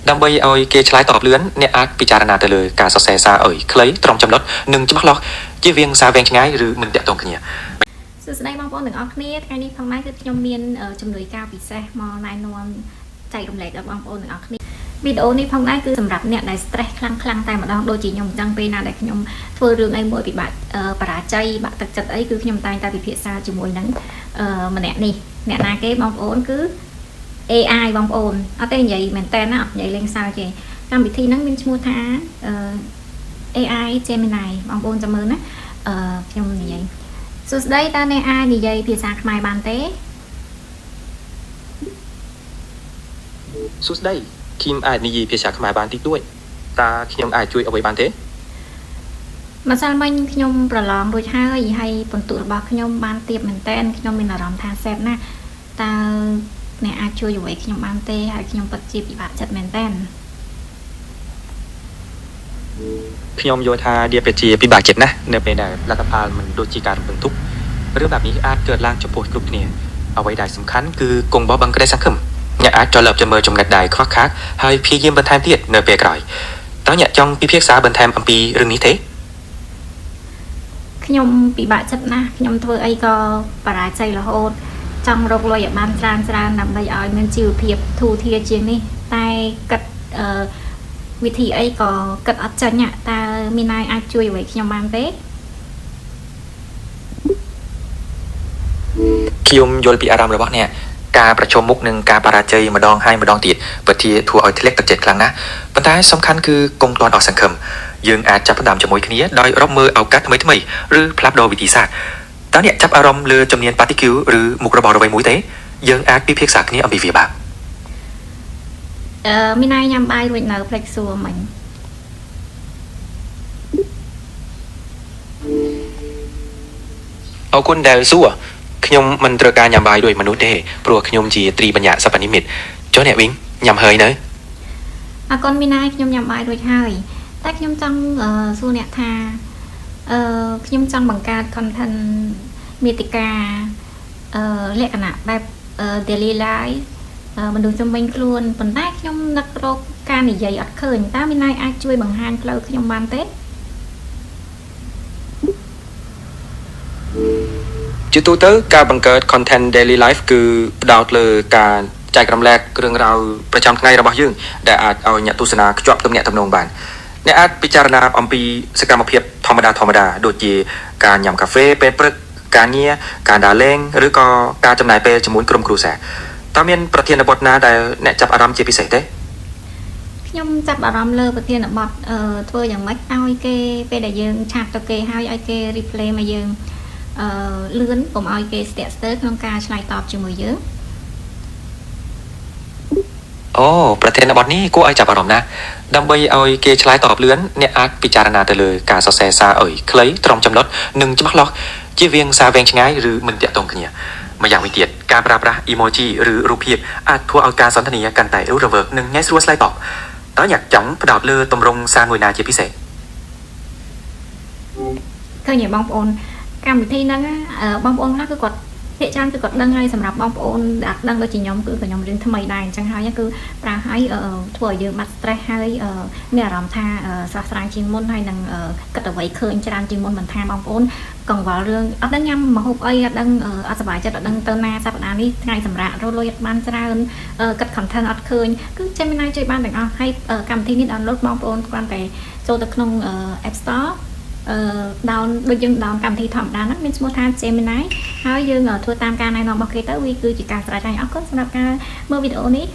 ដើម្បីឲ្យគេឆ្លើយតបលឿនអ្នកអាចពិចារណាទៅលើការសរសេរសារឲ្យខ្លីត្រង់ចំណុចនិងច្បាស់លាស់ជៀសវាងសារវែងឆ្ងាយឬមិនតាក់ទងគ្នាសួស្តីបងប្អូនទាំងអស់គ្នាថ្ងៃនេះផងដែរគឺខ្ញុំមានជំនួយការពិសេសមកណែនាំចែករំលែកដល់បងប្អូនទាំងអស់គ្នាវីដេអូនេះផងដែរគឺសម្រាប់អ្នកដែល stress ខ្លាំងតែម្ដងដូចជាខ្ញុំអញ្ចឹងពេលណាដែលខ្ញុំធ្វើរឿងអីមួយពិបាកបរាជ័យបាក់ទឹកចិត្តអីគឺខ្ញុំតែងតែពិភាក្សាជាមួយនឹងម្នាក់នេះអ្នកណាគេបងប្អូនគឺ AI បងប្អូនអត់ទេនិយាយមែនតើណាអត់និយាយលេងសើចទេកម្មវិធីហ្នឹងមានឈ្មោះថា AI Gemini បងប្អូនចាំមើលណាខ្ញុំនិយាយសួស្តីតើអ្នកអាចនិយាយភាសាខ្មែរបានទេសួស្តីខ្ញុំអាចនិយាយភាសាខ្មែរបានតិចតួចតើខ្ញុំអាចជួយអ្វីបានទេម្សិលមិញខ្ញុំប្រឡងរួចហើយបន្ទុករបស់ខ្ញុំបានទៀបមែនតើខ្ញុំមានអារម្មណ៍ថាសែបណាស់តើអ្នកអាចជួយអ្វីខ្ញុំបានទេហើយខ្ញុំពិតជាពិបាកចិត្តមែនតើខ្ញុំយល់ថាវាពិតជាពិបាកចិត្តណាស់នៅពេលដែលលទ្ធផលមិនដូចជាការរំពឹងទុករឿងបែបនេះអាចកើតឡើងចំពោះគ្រប់គ្នាអ្វីដែលសំខាន់គឺគង់បបឹងក្តីសង្ឃឹមអ្នកអាចចូលទៅមើលចំណុចដែលខ្វះខាតហើយព្យាយាមបន្ថែមទៀតនៅពេលក្រោយតើអ្នកចង់ពិភាក្សាបន្ថែមអំពីរឿងនេះទេខ្ញុំពិបាកចិត្តណាស់ខ្ញុំធ្វើអីក៏បរាជ័យរហូតចង់រកលុយឲ្យបានច្រើនដើម្បីឲ្យមានជីវភាពធូរធារជាងនេះតែគិតវិធីអីក៏គិតអត់ចាញ់តើមានន័យអាចជួយអ្វីខ្ញុំបានទេខ្ញុំយល់ពីអារម្មណ៍របស់អ្នកការប្រជុំមុខនឹងការបរាជ័យម្ដងហើយម្ដងទៀតពិតជាធ្វើឲ្យធ្លាក់ទឹកចិត្តខ្លាំងណាស់ប៉ុន្តែសំខាន់គឺកុំទាន់អស់សង្ឃឹមយើងអាចចាប់ផ្ដើមជាមួយគ្នាដោយរកមើលឱកាសថ្មីឬផ្លាស់ប្ដូរវិធីសាស្ត្រតើអ្នកចាប់អារម្មណ៍លើជំនាញ particle ឬមុខរបរអ្វីមួយទេយើងអាចពិភាក្សាគ្នាអំពីវាបាទមានន័យញ៉ាំបាយរួចនៅផ្លេចសួរមិញអរគុណដែលសួរខ្ញុំមិនត្រូវការញ៉ាំបាយដោយមនុស្សទេព្រោះខ្ញុំជាត្រីបញ្ញាសព្វនិមិត្តចុះអ្នកវិញញ៉ាំហើយនៅអរគុណមីណាយខ្ញុំញ៉ាំបាយរួចហើយតែខ្ញុំចង់សួរអ្នកថាខ្ញុំចង់បង្កើត content មាតិកាលក្ខណៈបែប daily life មនុស្សជំនាញខ្លួនប៉ុន្តែខ្ញុំនឹករកការនិយាយអត់ឃើញតើមីណាយអាចជួយបង្ហាញផ្លូវខ្ញុំបានទេជាទូទៅការបង្កើត content daily life គឺផ្ដោតលើការចែករំលែករឿងរ៉ាវប្រចាំថ្ងៃរបស់យើងដែលអាចឲ្យអ្នកទស្សនាខ្ជាប់ទំនាក់ទំនងបានអ្នកអាចពិចារណាអំពីសកម្មភាពធម្មតាដូចជាការញ៉ាំកាហ្វេពេលព្រឹកការងារការដើរលេងឬក៏ការចំណាយពេលជាមួយក្រុមគ្រួសារតើមានប្រធានបទណាដែលអ្នកចាប់អារម្មណ៍ជាពិសេសទេខ្ញុំចាប់អារម្មណ៍លើប្រធានបទធ្វើយ៉ាងម៉េចឲ្យគេពេលដែលយើងឆាតទៅគេហើយឲ្យគេ replay មកយើងលឿនកុំឲ្យគេស្ទាក់ស្ទើរក្នុងការឆ្លើយតបជាមួយយើងអូប្រធានបទនេះគួរឲ្យចាប់អារម្មណ៍ណាស់ដើម្បីឲ្យគេឆ្លើយតបលឿនអ្នកអាចពិចារណាទៅលើការសរសេរសារឲ្យខ្លីត្រង់ចំណុចនិងច្បាស់លាស់ជៀសវាងសារវែងឆ្ងាយឬមិនតាក់ទងគ្នាម្យ៉ាងវិញទៀតការប្រើប្រាស់ emoji ឬរូបភាពអាចធ្វើឲ្យការសន្ទនាកាន់តែរស់រវើកនិងងាយស្រួលឆ្លើយតបតើអ្នកចង់ផ្ដោតលើទម្រង់សារមួយណាជាពិសេសឃើញបងប្អូនកម្មវិធីហ្នឹងបងប្អូនខ្លះគឺគាត់ភាគច្រើនគឺគាត់ដឹងហើយសម្រាប់បងប្អូនដែលដឹងដូចជាខ្ញុំគឺខ្ញុំរៀនថ្មីដែរអញ្ចឹងហើយគឺប្រើឲ្យធ្វើឲ្យយើងបាត់ stress ហើយមានអារម្មណ៍ថាស្រស់ស្រាយជាងមុនហើយនឹងគិតអ្វីឃើញច្រើនជាងមុនមិនថាបងប្អូនកង្វល់រឿងអត់ដឹងញ៉ាំម្ហូបអីអត់ដឹងអត់សុបាយចិត្តអត់ដឹងទៅណាសប្តាហ៍នេះថ្ងៃសម្រាប់រលុយអត់បានច្រើនគិត content អត់ឃើញគឺ Gemini ជួយបានទាំងអស់ហើយកម្មវិធីនេះ download បងប្អូនគ្រាន់តែចូលទៅក្នុង App Store down ដូចយើង down កម្មវិធីធម្មតាហ្នឹងមានឈ្មោះថា Gemini ហើយយើងធ្វើតាមការណែនាំរបស់គេទៅវាគឺជាការស្រេចហើយអរគុណសម្រាប់ការមើលវីដេអូនេះ